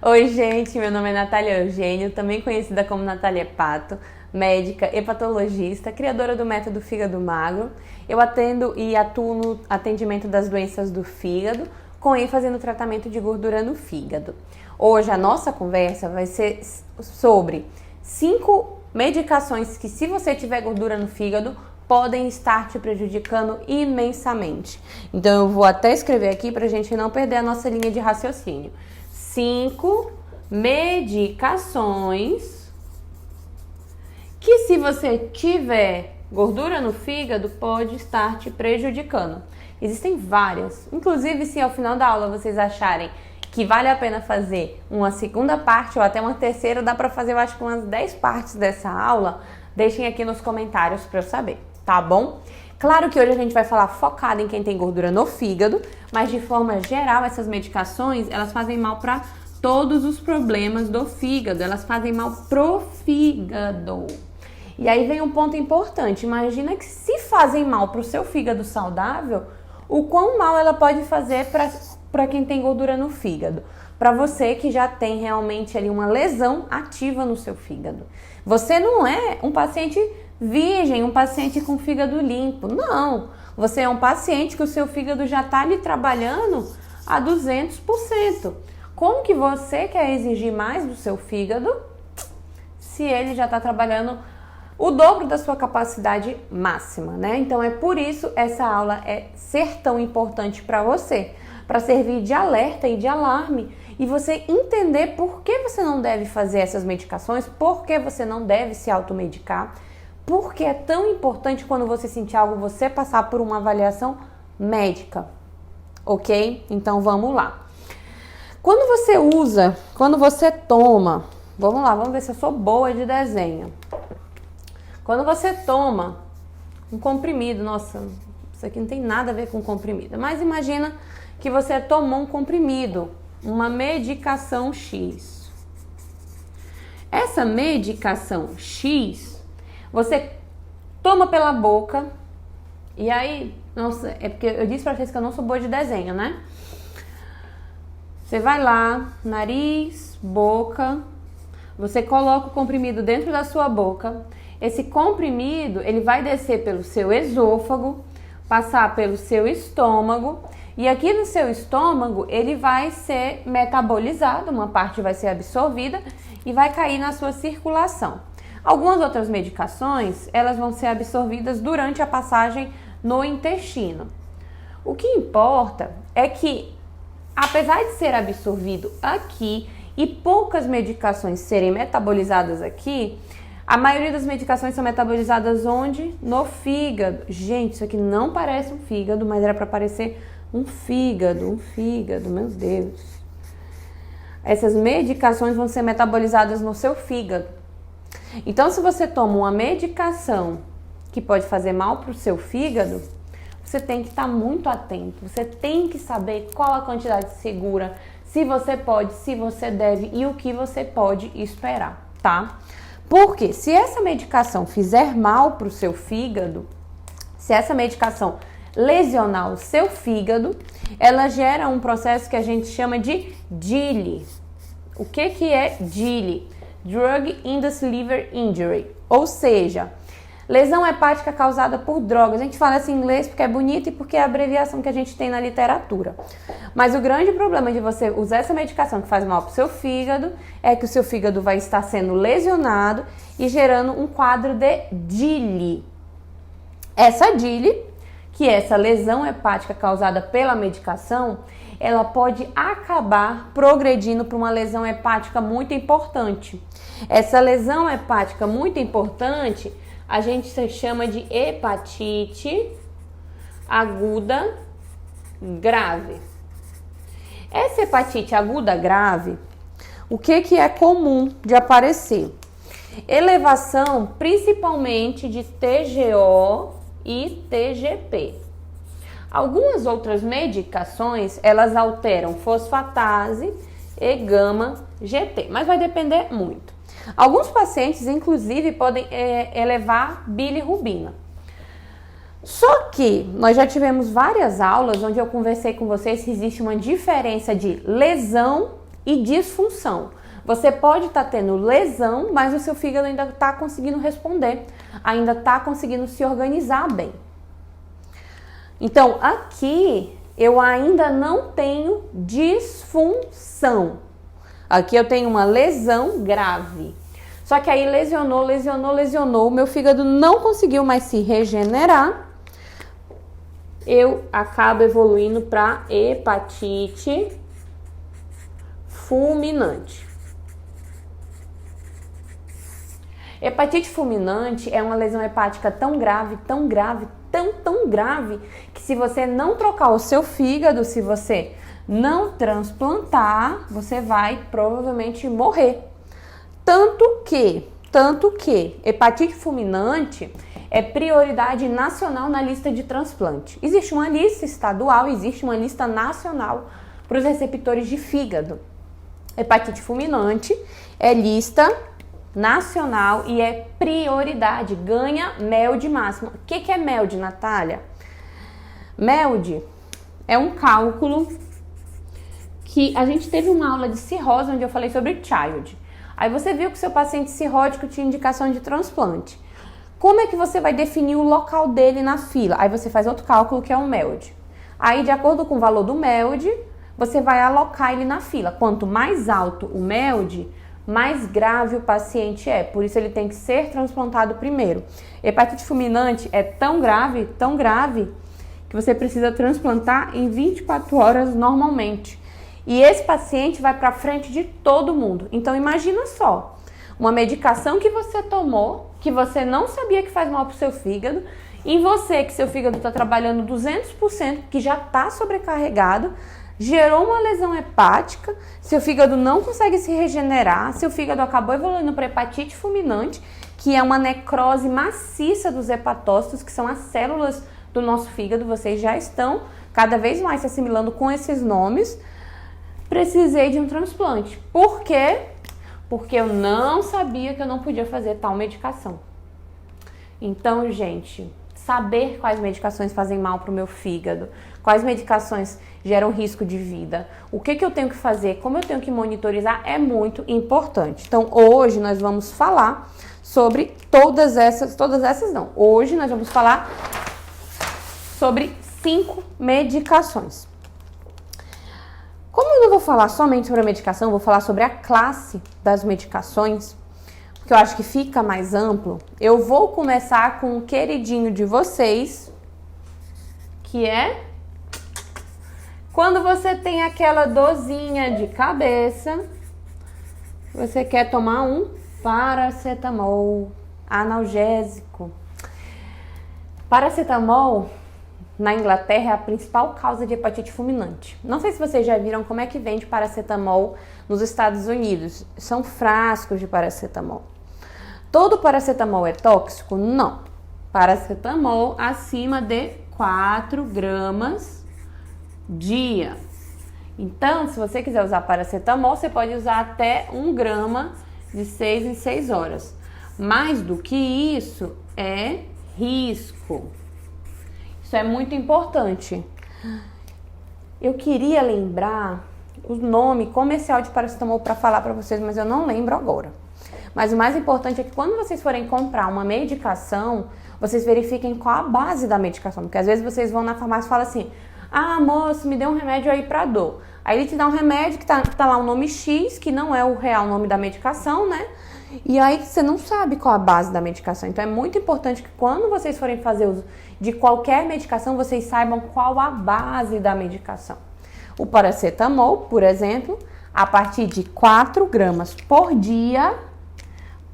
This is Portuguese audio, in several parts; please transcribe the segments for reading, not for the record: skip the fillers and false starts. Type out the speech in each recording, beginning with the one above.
Oi, gente, meu nome é Natália Eugênio, também conhecida como Natália Pato, médica, hepatologista, criadora do método Fígado Magro. Eu atendo e atuo no atendimento das doenças do fígado, com ênfase no tratamento de gordura no fígado. Hoje a nossa conversa vai ser sobre 5 medicações que, se você tiver gordura no fígado, podem estar te prejudicando imensamente. Então eu vou até escrever aqui para a gente não perder a nossa linha de raciocínio. 5 medicações que, se você tiver gordura no fígado, pode estar te prejudicando. Existem várias. Inclusive, se ao final da aula vocês acharem que vale a pena fazer uma segunda parte ou até uma terceira, dá para fazer, eu acho que umas 10 partes dessa aula. Deixem aqui nos comentários para eu saber, tá bom? Claro que hoje a gente vai falar focado em quem tem gordura no fígado, mas de forma geral essas medicações, elas fazem mal para todos os problemas do fígado, elas fazem mal pro fígado. E aí vem um ponto importante, imagina que se fazem mal pro seu fígado saudável, o quão mal ela pode fazer para quem tem gordura no fígado. Para você que já tem realmente ali uma lesão ativa no seu fígado. Você não é um paciente virgem, um paciente com fígado limpo. Não, você é um paciente que o seu fígado já está ali trabalhando a 200%. Como que você quer exigir mais do seu fígado se ele já está trabalhando o dobro da sua capacidade máxima, né? Então é por isso essa aula ser tão importante para você, para servir de alerta e de alarme e você entender por que você não deve fazer essas medicações, por que você não deve se automedicar. Porque é tão importante quando você sentir algo, você passar por uma avaliação médica, ok? Então vamos lá. Quando você toma, vamos lá, vamos ver se eu sou boa de desenho. Quando você toma um comprimido, nossa, isso aqui não tem nada a ver com comprimido, mas imagina que você tomou um comprimido, uma medicação X. Essa medicação X, você toma pela boca, e aí, nossa, é porque eu disse pra vocês que eu não sou boa de desenho, né? Você vai lá, nariz, boca, você coloca o comprimido dentro da sua boca. Esse comprimido, ele vai descer pelo seu esôfago, passar pelo seu estômago, e aqui no seu estômago, ele vai ser metabolizado, uma parte vai ser absorvida e vai cair na sua circulação. Algumas outras medicações, elas vão ser absorvidas durante a passagem no intestino. O que importa é que, apesar de ser absorvido aqui e poucas medicações serem metabolizadas aqui, a maioria das medicações são metabolizadas onde? No fígado. Gente, isso aqui não parece um fígado, mas era para parecer um fígado, meu Deus. Essas medicações vão ser metabolizadas no seu fígado. Então, se você toma uma medicação que pode fazer mal para o seu fígado, você tem que estar muito atento. Você tem que saber qual a quantidade segura, se você pode, se você deve e o que você pode esperar, tá? Porque se essa medicação fizer mal para o seu fígado, se essa medicação lesionar o seu fígado, ela gera um processo que a gente chama de DILI. O que é DILI? Drug Induced Liver Injury, ou seja, lesão hepática causada por drogas. A gente fala assim em inglês porque é bonito e porque é a abreviação que a gente tem na literatura. Mas o grande problema de você usar essa medicação que faz mal para o seu fígado é que o seu fígado vai estar sendo lesionado e gerando um quadro de DILI. Essa DILI, que é essa lesão hepática causada pela medicação, ela pode acabar progredindo para uma lesão hepática muito importante. Essa lesão hepática muito importante, a gente chama de hepatite aguda grave. Essa hepatite aguda grave, o que é comum de aparecer? Elevação principalmente de TGO e TGP. Algumas outras medicações, elas alteram fosfatase e gama-GT, mas vai depender muito. Alguns pacientes, inclusive, podem elevar bilirrubina. Só que nós já tivemos várias aulas onde eu conversei com vocês se existe uma diferença de lesão e disfunção. Você pode estar tendo lesão, mas o seu fígado ainda está conseguindo responder, ainda está conseguindo se organizar bem. Então, aqui eu ainda não tenho disfunção. Aqui eu tenho uma lesão grave. Só que aí lesionou, meu fígado não conseguiu mais se regenerar. Eu acabo evoluindo para hepatite fulminante. Hepatite fulminante é uma lesão hepática tão grave, tão grave, que se você não trocar o seu fígado, se você não transplantar, você vai provavelmente morrer. Tanto que hepatite fulminante é prioridade nacional na lista de transplante. Existe uma lista estadual, existe uma lista nacional para os receptores de fígado. Hepatite fulminante é lista nacional e é prioridade, ganha MELD máximo. O que é MELD, Natália? MELD é um cálculo que a gente teve uma aula de cirrose onde eu falei sobre child. Aí você viu que seu paciente cirrótico tinha indicação de transplante. Como é que você vai definir o local dele na fila? Aí você faz outro cálculo que é o MELD. Aí, de acordo com o valor do MELD, você vai alocar ele na fila. Quanto mais alto o MELD, mais grave o paciente é. Por isso ele tem que ser transplantado primeiro. Hepatite fulminante é tão grave, que você precisa transplantar em 24 horas normalmente. E esse paciente vai para frente de todo mundo. Então imagina só, uma medicação que você tomou, que você não sabia que faz mal para o seu fígado, em você que seu fígado está trabalhando 200%, que já está sobrecarregado, gerou uma lesão hepática, seu fígado não consegue se regenerar, seu fígado acabou evoluindo para hepatite fulminante, que é uma necrose maciça dos hepatócitos, que são as células do nosso fígado. Vocês já estão cada vez mais se assimilando com esses nomes. Precisei de um transplante. Por quê? Porque eu não sabia que eu não podia fazer tal medicação. Então, gente, saber quais medicações fazem mal para o meu fígado, quais medicações geram risco de vida, o que eu tenho que fazer, como eu tenho que monitorizar é muito importante. Então, hoje nós vamos falar sobre Hoje nós vamos falar sobre 5 medicações. Como eu não vou falar somente sobre a medicação, vou falar sobre a classe das medicações, porque eu acho que fica mais amplo. Eu vou começar com o queridinho de vocês, que é quando você tem aquela dorzinha de cabeça, você quer tomar um paracetamol analgésico. Paracetamol na Inglaterra é a principal causa de hepatite fulminante. Não sei se vocês já viram como é que vende paracetamol nos Estados Unidos. São frascos de paracetamol. Todo paracetamol é tóxico? Não. Paracetamol acima de 4 gramas dia. Então, se você quiser usar paracetamol, você pode usar até 1 grama de 6 em 6 horas. Mais do que isso é risco. Isso é muito importante. Eu queria lembrar o nome comercial de paracetamol para falar para vocês, mas eu não lembro agora. Mas o mais importante é que quando vocês forem comprar uma medicação, vocês verifiquem qual a base da medicação. Porque às vezes vocês vão na farmácia e falam assim: ah, moço, me dê um remédio aí para dor. Aí ele te dá um remédio que tá lá o nome X, que não é o real nome da medicação, né? E aí você não sabe qual a base da medicação. Então é muito importante que quando vocês forem fazer uso de qualquer medicação, vocês saibam qual a base da medicação. O paracetamol, por exemplo, a partir de 4 gramas por dia,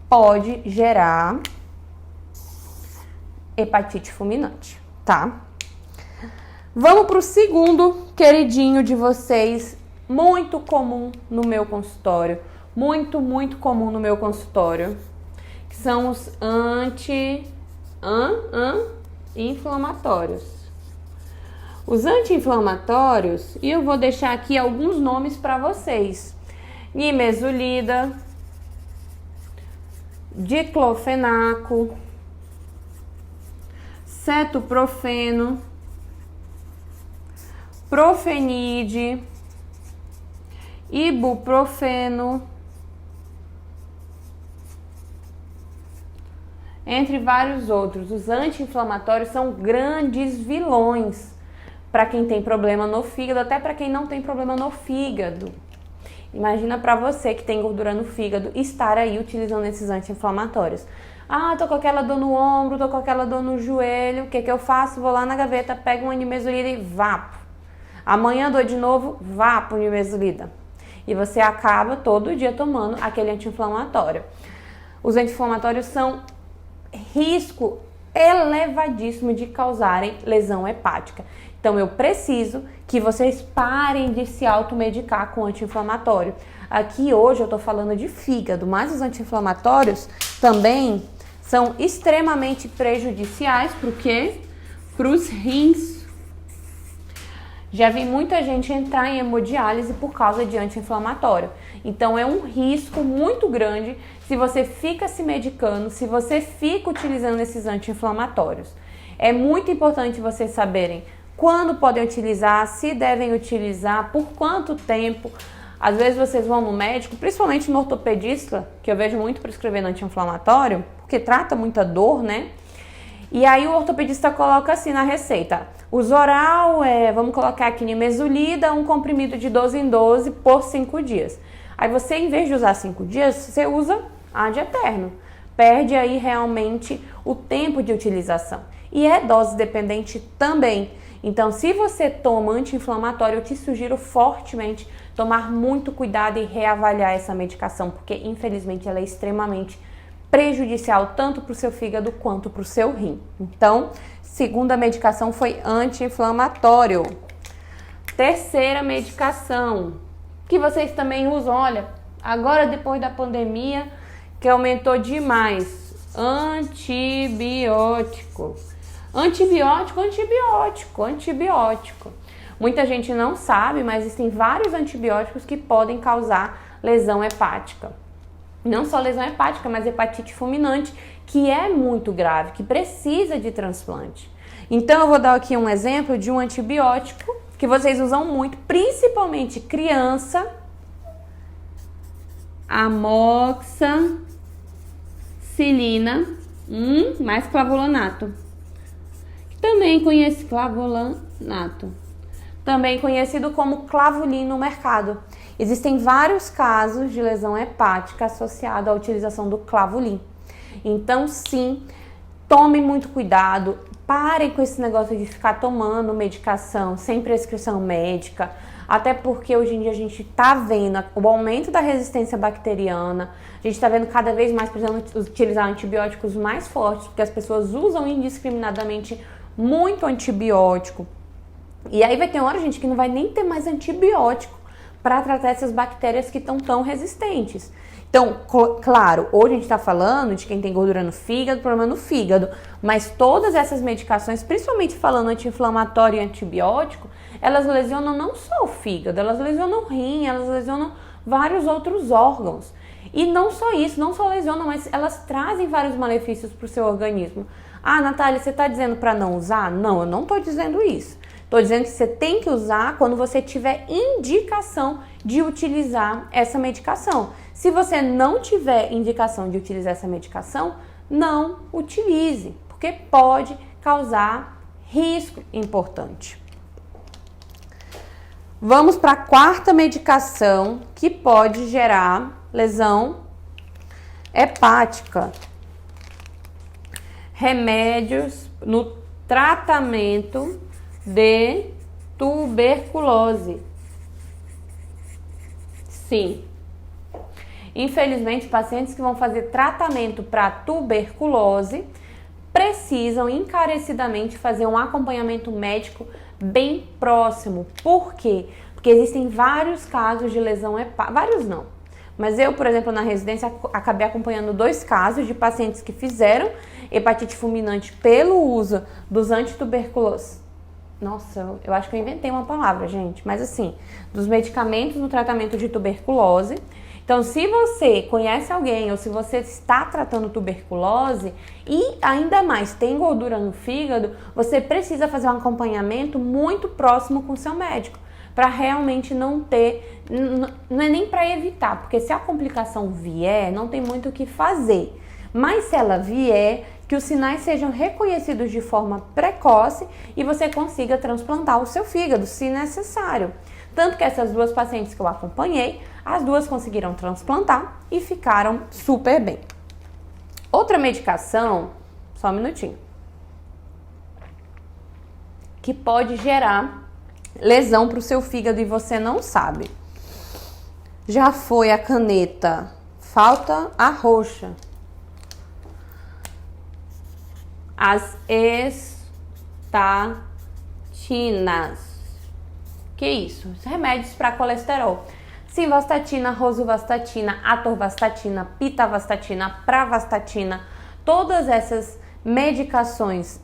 pode gerar hepatite fulminante, tá? Vamos para o segundo queridinho de vocês, muito comum no meu consultório. Muito comum no meu consultório, que são os anti-inflamatórios. Os anti-inflamatórios, e eu vou deixar aqui alguns nomes para vocês: nimesulida, diclofenaco, cetoprofeno, profenide, ibuprofeno, entre vários outros. Os anti-inflamatórios são grandes vilões para quem tem problema no fígado, até para quem não tem problema no fígado. Imagina para você que tem gordura no fígado estar aí utilizando esses anti-inflamatórios. Ah, tô com aquela dor no ombro, tô com aquela dor no joelho, o que eu faço? Vou lá na gaveta, pego uma nimesulida e vapo. Amanhã dor de novo, vapo nimesulida. E você acaba todo dia tomando aquele anti-inflamatório. Os anti-inflamatórios são risco elevadíssimo de causarem lesão hepática. Então eu preciso que vocês parem de se automedicar com anti-inflamatório. Aqui hoje eu tô falando de fígado, mas os anti-inflamatórios também são extremamente prejudiciais para o quê? Para os rins. Já vi muita gente entrar em hemodiálise por causa de anti-inflamatório. Então é um risco muito grande se você fica se medicando, se você fica utilizando esses anti-inflamatórios. É muito importante vocês saberem quando podem utilizar, se devem utilizar, por quanto tempo. Às vezes vocês vão no médico, principalmente no ortopedista, que eu vejo muito prescrevendo anti-inflamatório, porque trata muita dor, né? E aí o ortopedista coloca assim na receita: uso oral, vamos colocar aqui nimesulida, um comprimido de 12 em 12 por 5 dias. Aí você, em vez de usar 5 dias, você usa ad eterno. Perde aí realmente o tempo de utilização. E é dose dependente também. Então, se você toma anti-inflamatório, eu te sugiro fortemente tomar muito cuidado e reavaliar essa medicação, porque infelizmente ela é extremamente prejudicial tanto para o seu fígado quanto para o seu rim. Então, segunda medicação foi anti-inflamatório. Terceira medicação, que vocês também usam, olha, agora depois da pandemia, que aumentou demais, antibiótico. Antibiótico. Muita gente não sabe, mas existem vários antibióticos que podem causar lesão hepática. Não só lesão hepática, mas hepatite fulminante, que é muito grave, que precisa de transplante. Então eu vou dar aqui um exemplo de um antibiótico que vocês usam muito, principalmente criança, amoxicilina, mais clavulanato. Também conhecido como clavulin no mercado. Existem vários casos de lesão hepática associada à utilização do clavulin. Então, sim, tome muito cuidado, parem com esse negócio de ficar tomando medicação sem prescrição médica, até porque hoje em dia a gente está vendo o aumento da resistência bacteriana, a gente está vendo cada vez mais precisando utilizar antibióticos mais fortes, porque as pessoas usam indiscriminadamente muito antibiótico. E aí vai ter hora, gente, que não vai nem ter mais antibiótico para tratar essas bactérias que estão tão resistentes. Então, claro, hoje a gente está falando de quem tem gordura no fígado, problema no fígado, mas todas essas medicações, principalmente falando anti-inflamatório e antibiótico, elas lesionam não só o fígado, elas lesionam o rim, elas lesionam vários outros órgãos. E não só isso, não só lesionam, mas elas trazem vários malefícios para o seu organismo. Ah, Natália, você está dizendo para não usar? Não, eu não estou dizendo isso. Estou dizendo que você tem que usar quando você tiver indicação de utilizar essa medicação. Se você não tiver indicação de utilizar essa medicação, não utilize, porque pode causar risco importante. Vamos para a quarta medicação que pode gerar lesão hepática. Remédios no tratamento de tuberculose. Sim. Infelizmente, pacientes que vão fazer tratamento para tuberculose precisam encarecidamente fazer um acompanhamento médico bem próximo. Por quê? Porque existem vários casos de lesão hepática. Vários não. Mas eu, por exemplo, na residência, acabei acompanhando 2 casos de pacientes que fizeram hepatite fulminante pelo uso dos antituberculosos. Nossa, eu acho que eu inventei uma palavra, gente. Mas assim, dos medicamentos no tratamento de tuberculose. Então, se você conhece alguém ou se você está tratando tuberculose e ainda mais tem gordura no fígado, você precisa fazer um acompanhamento muito próximo com o seu médico para realmente não ter, não é nem para evitar, porque se a complicação vier, não tem muito o que fazer. Mas se ela vier, que os sinais sejam reconhecidos de forma precoce e você consiga transplantar o seu fígado, se necessário. Tanto que essas duas pacientes que eu acompanhei, as duas conseguiram transplantar e ficaram super bem. Outra medicação, só um minutinho, que pode gerar lesão para o seu fígado e você não sabe. Já foi a caneta, falta a roxa. As estatinas. Que isso? Os remédios para colesterol. Simvastatina, rosuvastatina, atorvastatina, pitavastatina, pravastatina. Todas essas medicações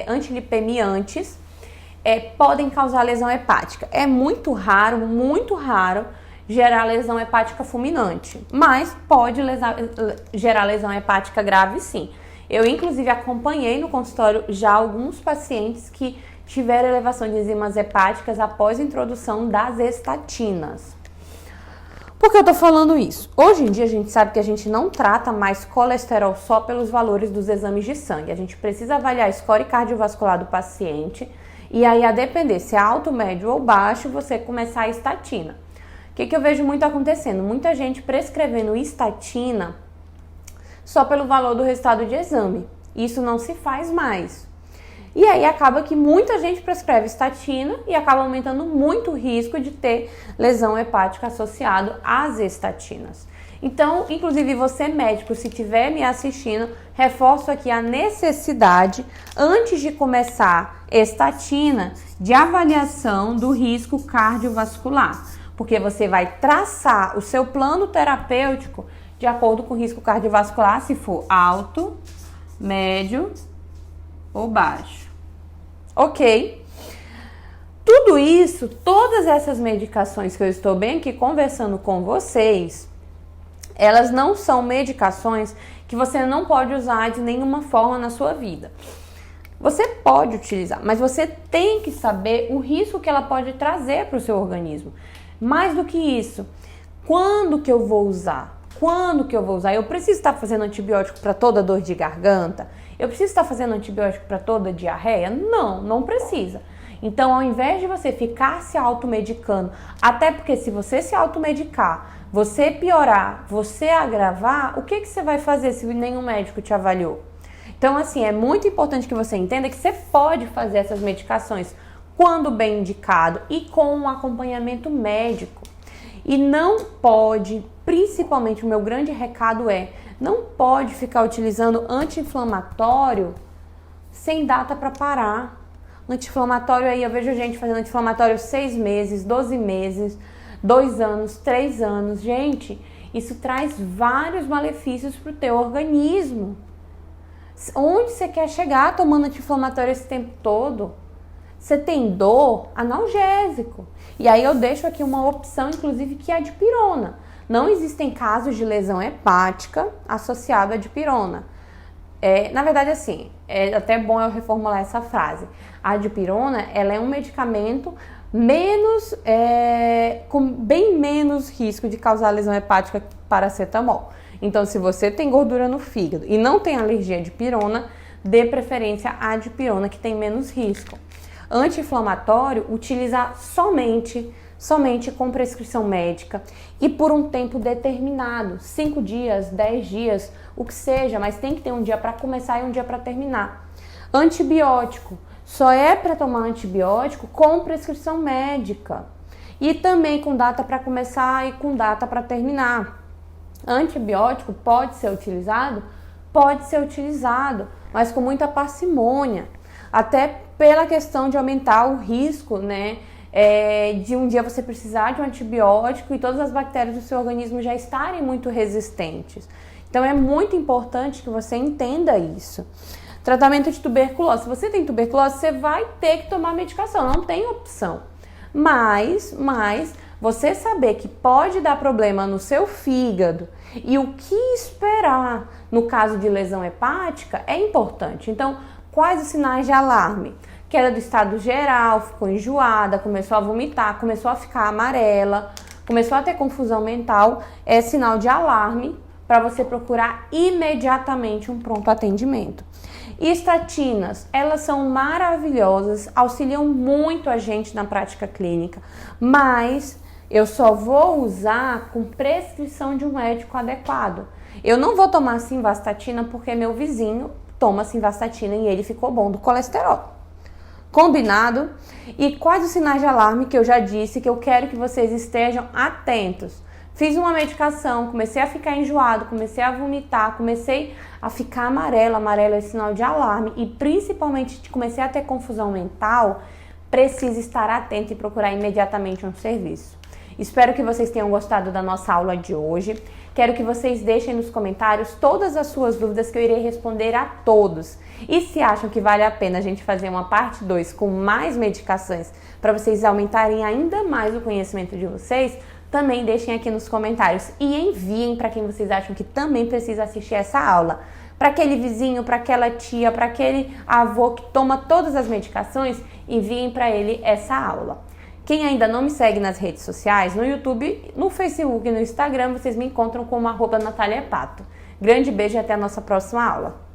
antilipemiantes podem causar lesão hepática. É muito raro gerar lesão hepática fulminante, mas pode gerar lesão hepática grave sim. Eu, inclusive, acompanhei no consultório já alguns pacientes que tiveram elevação de enzimas hepáticas após a introdução das estatinas. Por que eu tô falando isso? Hoje em dia a gente sabe que a gente não trata mais colesterol só pelos valores dos exames de sangue. A gente precisa avaliar a score cardiovascular do paciente e aí, a depender se é alto, médio ou baixo, você começar a estatina. O que eu vejo muito acontecendo? Muita gente prescrevendo estatina só pelo valor do resultado de exame. Isso não se faz mais. E aí acaba que muita gente prescreve estatina e acaba aumentando muito o risco de ter lesão hepática associado às estatinas. Então, inclusive você médico, se estiver me assistindo, reforço aqui a necessidade, antes de começar estatina, de avaliação do risco cardiovascular. Porque você vai traçar o seu plano terapêutico de acordo com o risco cardiovascular, se for alto, médio ou baixo. Ok? Tudo isso, todas essas medicações que eu estou bem aqui conversando com vocês, elas não são medicações que você não pode usar de nenhuma forma na sua vida. Você pode utilizar, mas você tem que saber o risco que ela pode trazer para o seu organismo. Mais do que isso, quando que eu vou usar? Quando que eu vou usar? Eu preciso estar fazendo antibiótico para toda dor de garganta? Eu preciso estar fazendo antibiótico para toda diarreia? Não, não precisa. Então, ao invés de você ficar se automedicando, até porque se você se automedicar, você piorar, você agravar, o que você vai fazer se nenhum médico te avaliou? Então, assim, é muito importante que você entenda que você pode fazer essas medicações quando bem indicado e com um acompanhamento médico. E não pode, principalmente o meu grande recado não pode ficar utilizando anti-inflamatório sem data para parar. Anti-inflamatório aí, eu vejo gente fazendo anti-inflamatório 6 meses, 12 meses, 2 anos, 3 anos. Gente, isso traz vários malefícios para o teu organismo. Onde você quer chegar tomando anti-inflamatório esse tempo todo? Você tem dor? Analgésico. E aí eu deixo aqui uma opção, inclusive, que é a dipirona. Não existem casos de lesão hepática associada à dipirona. Na verdade, assim, é até bom eu reformular essa frase. A dipirona, ela é um medicamento com bem menos risco de causar lesão hepática que paracetamol. Então, se você tem gordura no fígado e não tem alergia à dipirona, dê preferência à dipirona, que tem menos risco. Anti-inflamatório, utilizar somente com prescrição médica e por um tempo determinado, 5 dias, 10 dias, o que seja, mas tem que ter um dia para começar e um dia para terminar. Antibiótico, só é para tomar antibiótico com prescrição médica e também com data para começar e com data para terminar. Antibiótico pode ser utilizado, mas com muita parcimônia, até pela questão de aumentar o risco, de um dia você precisar de um antibiótico e todas as bactérias do seu organismo já estarem muito resistentes. Então é muito importante que você entenda isso. Tratamento de tuberculose. Se você tem tuberculose, você vai ter que tomar medicação, não tem opção. Mas você saber que pode dar problema no seu fígado e o que esperar no caso de lesão hepática é importante. Então, quais os sinais de alarme? queda do estado geral, ficou enjoada, começou a vomitar, começou a ficar amarela, começou a ter confusão mental, é sinal de alarme para você procurar imediatamente um pronto atendimento. Estatinas, elas são maravilhosas, auxiliam muito a gente na prática clínica, mas eu só vou usar com prescrição de um médico adequado. Eu não vou tomar simvastatina porque meu vizinho toma simvastatina e ele ficou bom do colesterol. Combinado? E quais os sinais de alarme que eu já disse que eu quero que vocês estejam atentos? Fiz uma medicação, comecei a ficar enjoado, comecei a vomitar, comecei a ficar amarelo é sinal de alarme e principalmente comecei a ter confusão mental, precisa estar atento e procurar imediatamente um serviço. Espero que vocês tenham gostado da nossa aula de hoje. Quero que vocês deixem nos comentários todas as suas dúvidas que eu irei responder a todos. E se acham que vale a pena a gente fazer uma parte 2 com mais medicações para vocês aumentarem ainda mais o conhecimento de vocês, também deixem aqui nos comentários e enviem para quem vocês acham que também precisa assistir essa aula. Para aquele vizinho, para aquela tia, para aquele avô que toma todas as medicações, enviem para ele essa aula. Quem ainda não me segue nas redes sociais, no YouTube, no Facebook e no Instagram, vocês me encontram como @NataliaPato. Grande beijo e até a nossa próxima aula.